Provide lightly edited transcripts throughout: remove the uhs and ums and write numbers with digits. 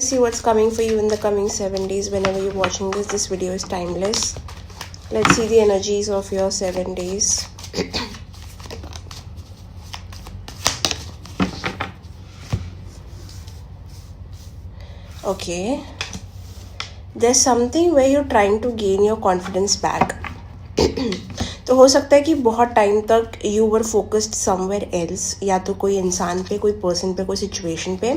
see what's coming for you in the coming 7 days. Whenever you're watching this video is timeless. Let's see the energies of your 7 days. Okay, there's something where you're trying to gain your confidence back. तो हो सकता है कि बहुत time तक you were focused somewhere else, या तो कोई इंसान पे, कोई पर्सन पे, कोई सिचुएशन पे,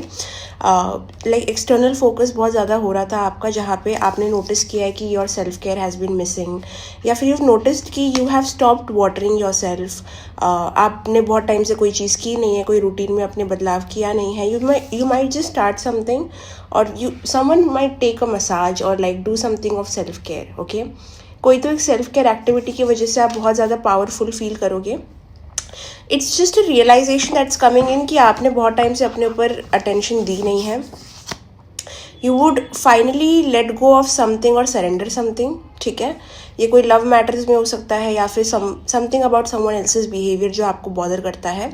लाइक एक्सटर्नल फोकस बहुत ज़्यादा हो रहा था आपका, जहाँ पे आपने नोटिस किया है कि your self care has been missing, या फिर यू नोटिस्ड कि you have stopped watering yourself. आपने बहुत टाइम से कोई चीज़ की नहीं है, कोई रूटीन में अपने बदलाव किया नहीं है. You might just start something, or someone might take a massage or like do something of self care. Okay, कोई तो एक सेल्फ केयर एक्टिविटी की वजह से आप बहुत ज़्यादा पावरफुल फील करोगे. It's just a realization that's coming in कि आपने बहुत टाइम से अपने ऊपर अटेंशन दी नहीं है. You would finally let go of something और सरेंडर समथिंग. ठीक है, ये कोई लव मैटर्स में हो सकता है, या फिर something about someone else's behaviour जो आपको बॉदर करता है.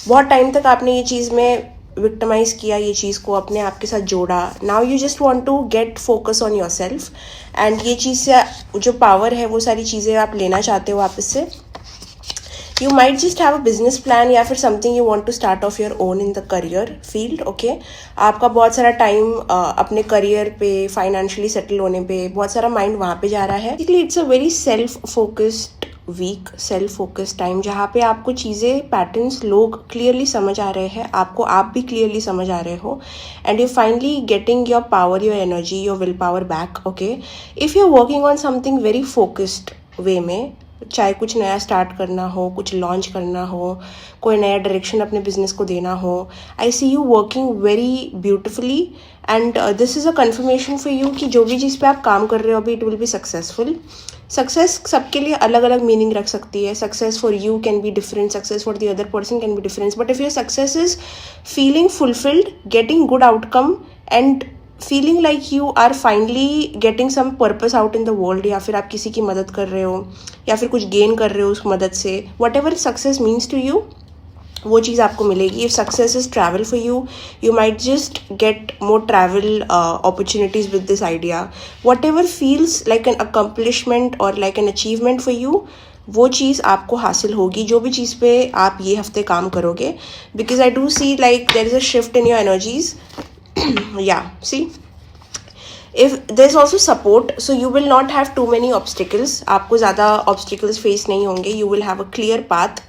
बहुत टाइम तक आपने ये चीज़ में विक्टिमाइज किया, ये चीज़ को अपने आप के साथ जोड़ा. Now you just want to get focus on yourself, and ये चीज़ से जो पावर है वो सारी चीज़ें आप लेना चाहते हो वापस से. You might just have a business plan, या फिर something you want to start of your own in the career field. Okay, आपका बहुत सारा टाइम अपने करियर पे, फाइनेंशियली सेटल होने पे, बहुत सारा माइंड वहाँ पे जा रहा है. It's a very self focused week, self focus time, जहाँ पे आपको चीज़ें, पैटर्न्स, लोग क्लियरली समझ आ रहे हैं, आपको आप भी क्लियरली समझ आ रहे हो, and you finally getting your power, your energy, your will power back. Okay, if you are working on something very focused way में, चाहे कुछ नया स्टार्ट करना हो, कुछ लॉन्च करना हो, कोई नया डायरेक्शन अपने बिजनेस को देना हो, I see you working very beautifully, and this is a confirmation for you कि जो भी चीज़ पे आप काम कर रहे हो अभी, it will be successful. Success सबके लिए अलग अलग मीनिंग रख सकती है. Success for you can be different, success for the other person can be different, but if your success is feeling fulfilled, getting good outcome, and feeling like you are finally getting some purpose out in the world, या फिर आप किसी की मदद कर रहे हो, या फिर कुछ गेन कर रहे हो उस मदद से, whatever success means to you, वो चीज़ आपको मिलेगी. If success is travel for you, you might just get more travel opportunities with this idea. Whatever feels like an accomplishment or like an achievement for you, वो चीज़ आपको हासिल होगी, जो भी चीज़ पे आप ये हफ्ते काम करोगे. Because I do see like there is a shift in your energies. Yeah, see, if there's also support, so you will not have too many obstacles. आपको ज़्यादा obstacles face नहीं होंगे. You will have a clear path.